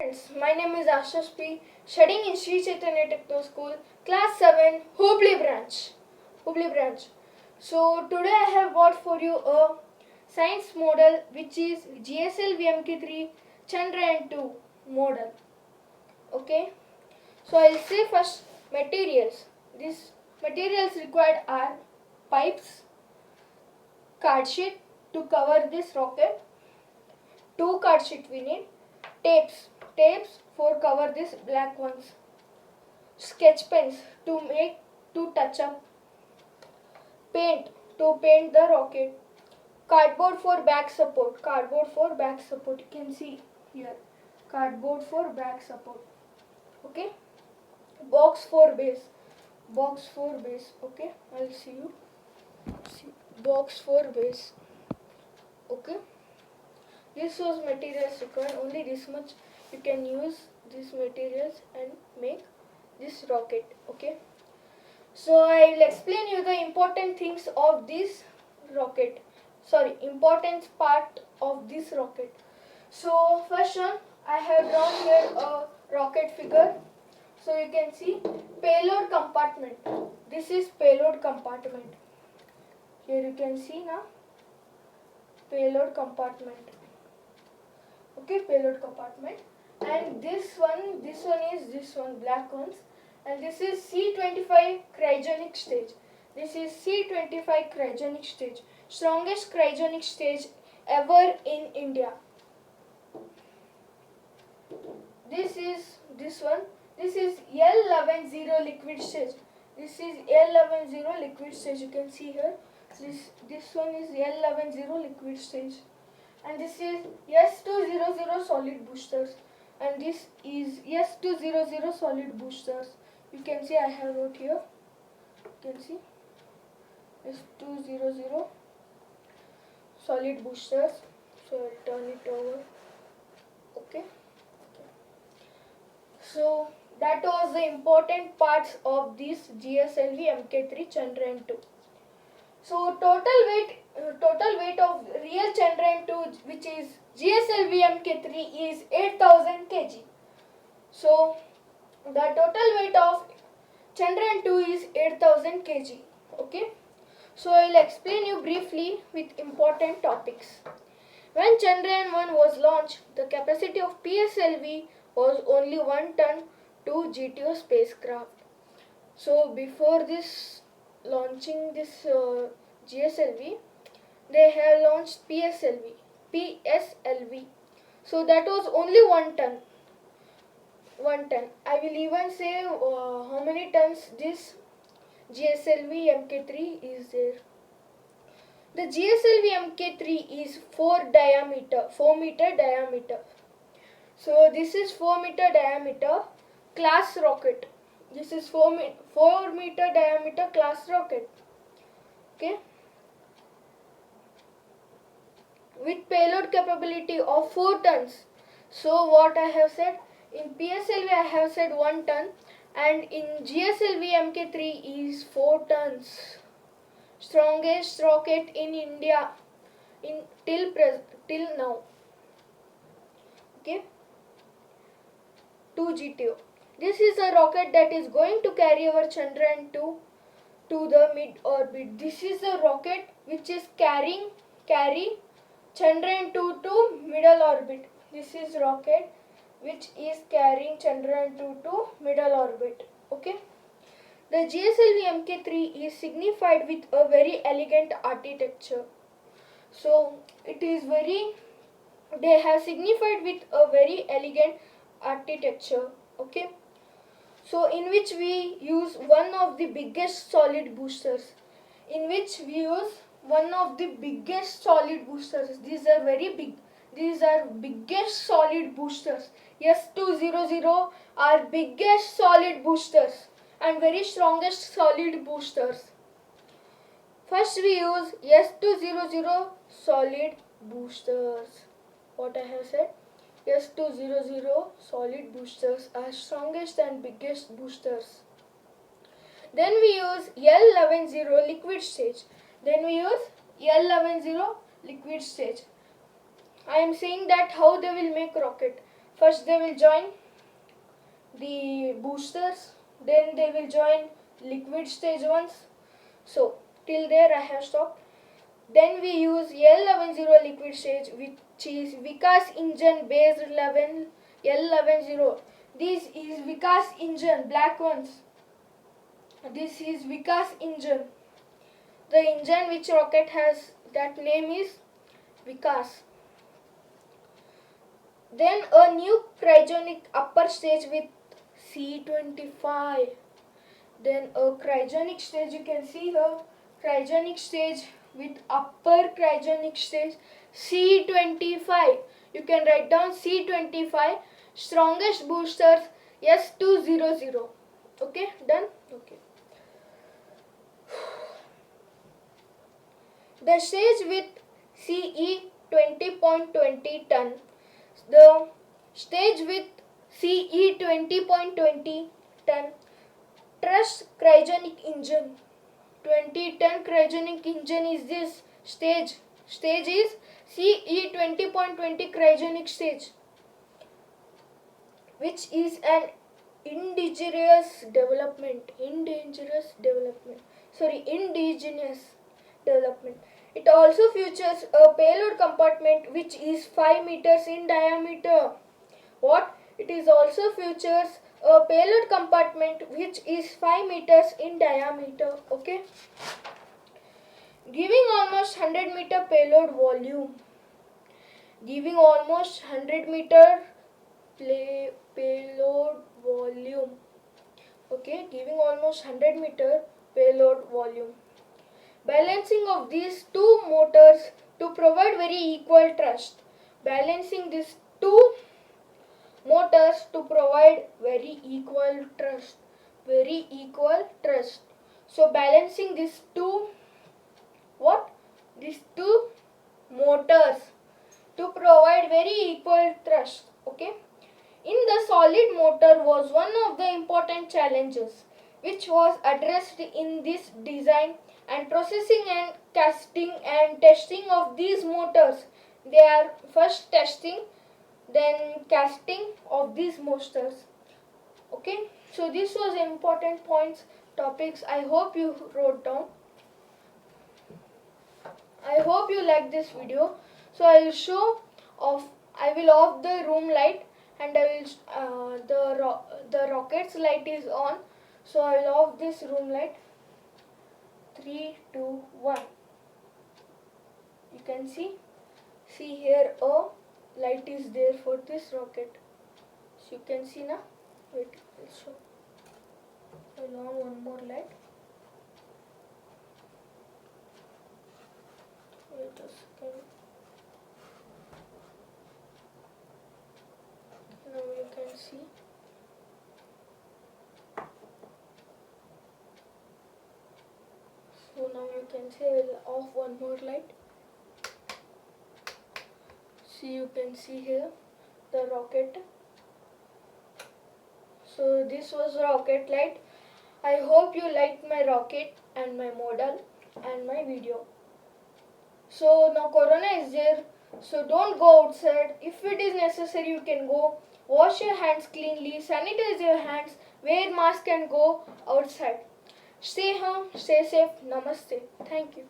Friends, my name is Ashish P. Studying in Sri Chaitanya Techno School, Class 7, Hubli branch. Hubli branch. So today I have brought for you a science model which is GSL VMK3 Chandrayaan 2 model. Okay. So I'll say first materials. These materials required are pipes, card sheet to cover this rocket, two card sheet we need, tapes for cover this black ones, sketch pens to touch up, paint to paint the rocket, cardboard for back support, you can see here, cardboard for back support. Okay, box for base. Okay, I'll see box for base. Okay, this was materials required, only this much you can use these materials and make this rocket. Okay, so I will explain you the important things of this rocket, important part of this rocket. So first one, I have drawn here a rocket figure. So you can see payload compartment. This is payload compartment. Here you can see now payload compartment. Okay, payload compartment. And this one is this one, black ones. And this is C25 cryogenic stage. This is C25 cryogenic stage. Strongest cryogenic stage ever in India. This is this one. This is L110 liquid stage. This is L110 liquid stage. You can see here. This one is L110 liquid stage. And this is S200 solid boosters. And this is S200 solid boosters. You can see I have wrote here. You can see S200 solid boosters. So I'll turn it over. Okay. So that was the important parts of this GSLV MK3 Chandrayaan 2. So total weight of real Chandrayaan 2, which is GSLV MK3, is 8,000 kg. So the total weight of Chandrayaan 2 is 8,000 kg. Okay. So I will explain you briefly with important topics. When Chandrayaan 1 was launched, the capacity of PSLV was only 1 ton to GTO spacecraft. So before this launching this GSLV, they have launched PSLV. So that was only 1 ton. 1 ton. I will even say how many tons this GSLV MK3 is there. The GSLV MK3 is 4 meter diameter. So this is 4 meter diameter class rocket. This is 4 meter diameter class rocket. Okay. With payload capability of 4 tons. So what I have said, in PSLV I have said 1 ton, and in GSLV MK3 is 4 tons. Strongest rocket in India till now. Okay. 2 GTO. This is a rocket that is going to carry our Chandrayaan 2 to the mid-orbit. This is a rocket which is carry Chandrayaan 2 to middle orbit. This is rocket which is carrying Chandrayaan 2 to middle orbit. Okay. The GSLV MK3 is signified with a very elegant architecture. So they have signified with a very elegant architecture. Okay. So in which we use one of the biggest solid boosters. These are very big. These are biggest solid boosters. S200 are biggest solid boosters and very strongest solid boosters. First we use S200 solid boosters. What I have said, S200 solid boosters are strongest and biggest boosters. Then we use L110 liquid stage. I am saying that how they will make rocket. First they will join the boosters, then they will join liquid stage ones. So till there I have stopped. Then we use L110 liquid stage, which is Vikas engine based L110. This is Vikas engine, black ones. This is Vikas engine. The engine which rocket has, that name is Vikas. Then a new cryogenic upper stage with C25. Then a cryogenic stage, you can see here, cryogenic stage with upper cryogenic stage C25. You can write down C25. Strongest boosters S200. Okay, done? Okay. The stage with CE 20.20 ton. The stage with CE 20.20 ton thrust cryogenic engine. 20-ton cryogenic engine is this stage. Stage is CE 20.20 cryogenic stage, which is an indigenous development. Indigenous development. It also features a payload compartment which is 5 meters in diameter. What? It is also features a payload compartment which is 5 meters in diameter. Okay. Giving almost 100-meter payload volume. Giving almost 100-meter payload volume. Okay, giving almost 100-meter payload volume. Balancing of these two motors to provide very equal thrust. Balancing these two motors to provide very equal thrust. Very equal thrust. So balancing these two, what? These two motors to provide very equal thrust. Okay. In the solid motor was one of the important challenges which was addressed in this design and processing and casting and testing of these motors. They are first testing, then casting of these motors. Okay, so this was important points, topics. I hope you wrote down. I hope you like this video. So I will show off. I will off the room light, and I will the rocket's light is on. So I will off this room light. 3, 2, 1. You can see here a light is there for this rocket. So you can see now. Wait, I'll show. I'll on one more light. Wait a second. Now you can see. So now you can see I'll off one more light. See, you can see here the rocket. So this was rocket light. I hope you liked my rocket and my model and my video. So now corona is there, so don't go outside. If it is necessary, you can go. Wash your hands cleanly, sanitize your hands, wear mask and go outside. Stay home, stay safe. Namaste. Thank you.